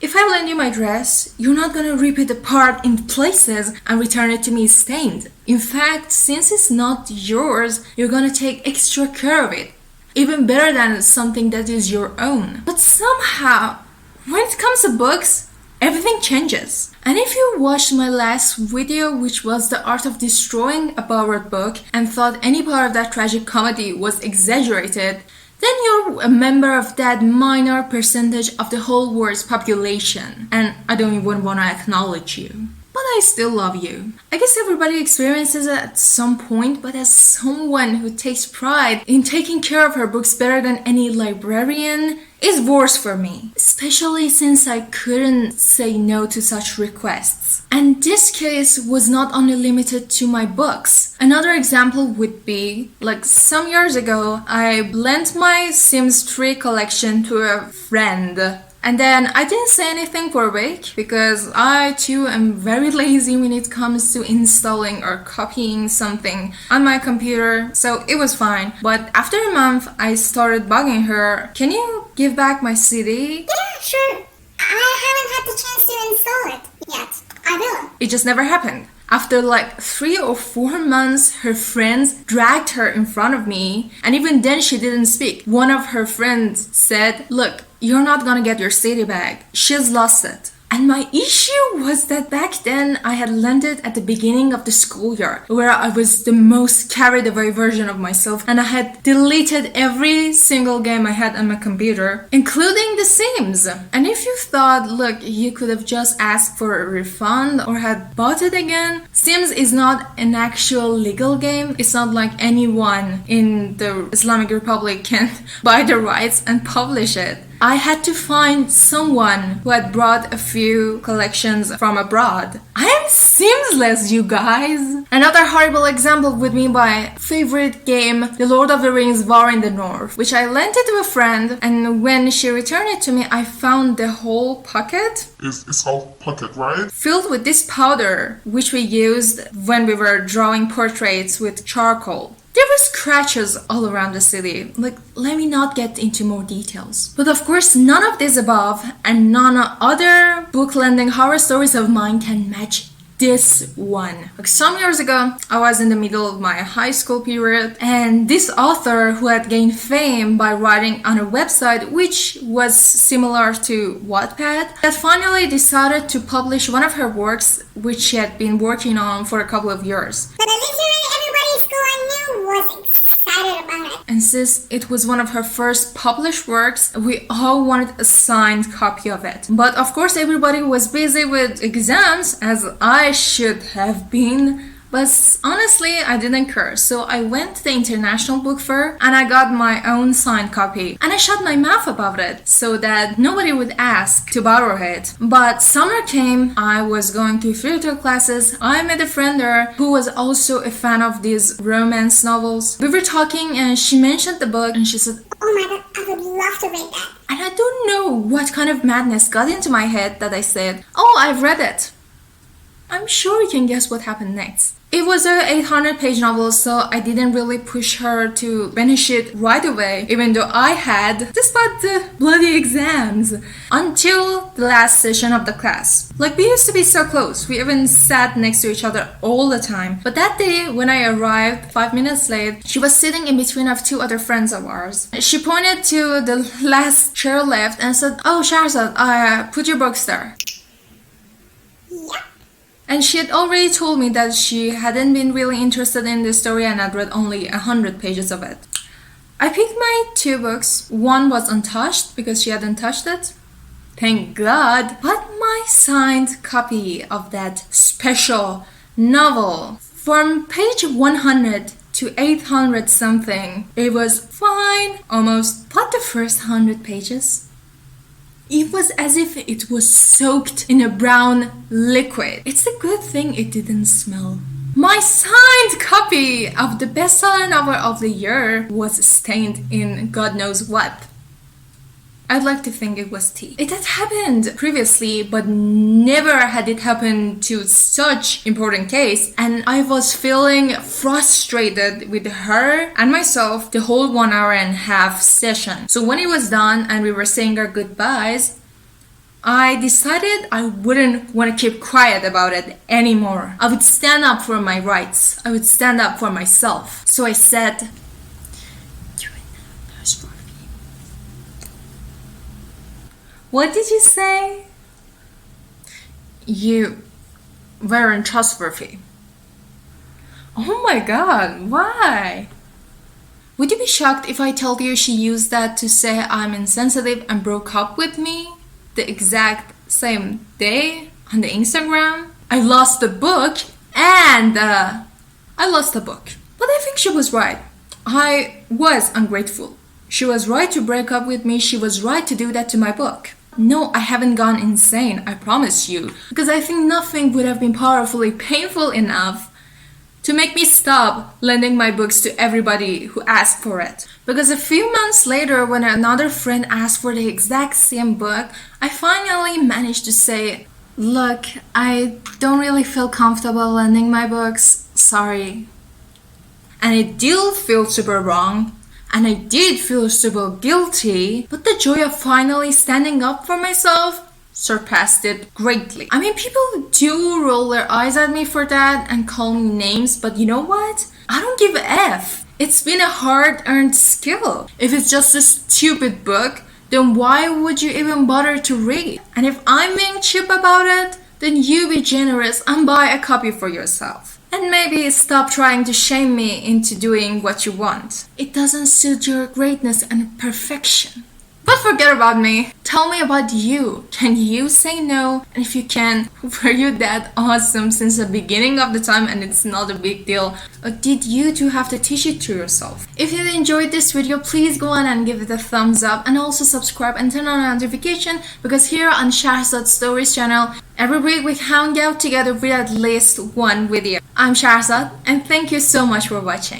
If I lend you my dress, you're not gonna rip it apart in places and return it to me stained. In fact, since it's not yours, you're gonna take extra care of it. Even better than something that is your own. But somehow, when it comes to books, everything changes. And if you watched my last video, which was the art of destroying a borrowed book, and thought any part of that tragic comedy was exaggerated, then you're a member of that minor percentage of the whole world's population. And I don't even want to acknowledge you. But I still love you. I guess everybody experiences it at some point, but as someone who takes pride in taking care of her books better than any librarian, it's worse for me. Especially since I couldn't say no to such requests. And this case was not only limited to my books. Another example would be, like some years ago, I lent my Sims 3 collection to a friend. And then I didn't say anything for a week because I too am very lazy when it comes to installing or copying something on my computer, so it was fine. But after a month, I started bugging her, can you give back my CD? Yeah, sure. I haven't had the chance to install it yet. I will. It just never happened. After like 3 or 4 months, her friends dragged her in front of me, and even then she didn't speak. One of her friends said, look, you're not gonna get your CD back. She's lost it. And my issue was that back then I had lent it at the beginning of the school year, where I was the most carried away version of myself, and I had deleted every single game I had on my computer, including The Sims. And if you thought, look, you could have just asked for a refund or had bought it again, Sims is not an actual legal game. It's not like anyone in the Islamic Republic can buy the rights and publish it. I had to find someone who had brought a few collections from abroad. I am Simsless, you guys! Another horrible example would be my favorite game, The Lord of the Rings War in the North, which I lent it to a friend, and when she returned it to me, I found the whole pocket. It's called pocket, right? Filled with this powder, which we used when we were drawing portraits with charcoal. There were scratches all around the city. Like, let me not get into more details. But of course, none of this above and none other book lending horror stories of mine can match this one. Like some years ago, I was in the middle of my high school period, and this author who had gained fame by writing on a website which was similar to Wattpad had finally decided to publish one of her works which she had been working on for a couple of years. But literally everybody in school I knew was excited about it. And since it was one of her first published works, we all wanted a signed copy of it. But of course everybody was busy with exams, as I should have been. But honestly, I didn't care. So I went to the International Book Fair and I got my own signed copy. And I shut my mouth about it so that nobody would ask to borrow it. But summer came, I was going to theater classes. I met a friend there who was also a fan of these romance novels. We were talking and she mentioned the book and she said, Oh my god, I would love to read that. and I don't know what kind of madness got into my head that I said, oh, I've read it. I'm sure you can guess what happened next. It was a 800-page novel, so I didn't really push her to finish it right away, even though I had, despite the bloody exams, until the last session of the class. Like, we used to be so close, we even sat next to each other all the time. But that day, when I arrived 5 minutes late, she was sitting in between of 2 other friends of ours. She pointed to the last chair left and said, oh, Shahrzad, put your books there. Yep. And she had already told me that she hadn't been really interested in this story and had read only 100 pages of it. I picked my 2 books. One was untouched because she hadn't touched it. Thank God. But my signed copy of that special novel, from page 100 to 800 something, it was fine, almost. But the first 100 pages, it was as if it was soaked in a brown liquid. It's a good thing it didn't smell. My signed copy of the bestseller novel of the year was stained in God knows what. I'd like to think it was tea. It had happened previously, but never had it happened to such important case, and I was feeling frustrated with her and myself the whole 1.5 hour session. So when it was done and we were saying our goodbyes, I decided I wouldn't want to keep quiet about it anymore. I would stand up for my rights. I would stand up for myself. So I said, what did you say? You weren't trustworthy. Oh my god, why? Would you be shocked if I told you she used that to say I'm insensitive and broke up with me the exact same day on the Instagram? I lost the book and I lost the book. But I think she was right. I was ungrateful. She was right to break up with me. She was right to do that to my book. No, I haven't gone insane, I promise you. Because I think nothing would have been powerfully painful enough to make me stop lending my books to everybody who asked for it. Because a few months later, when another friend asked for the exact same book, I finally managed to say, look, I don't really feel comfortable lending my books, sorry. And it did feel super wrong, and I did feel super guilty, but the joy of finally standing up for myself surpassed it greatly. I mean, people do roll their eyes at me for that and call me names, but you know what? I don't give a F. It's been a hard-earned skill. If it's just a stupid book, then why would you even bother to read? And if I'm being cheap about it, then you be generous and buy a copy for yourself. And maybe stop trying to shame me into doing what you want. It doesn't suit your greatness and perfection. But forget about me. Tell me about you. Can you say no? And if you can, were you that awesome since the beginning of the time and it's not a big deal? Or did you too have to teach it to yourself? If you enjoyed this video, please go on and give it a thumbs up and also subscribe and turn on notification, because here on Shahrzad Stories channel, every week we hang out together with at least one video. I'm Shahrzad and thank you so much for watching.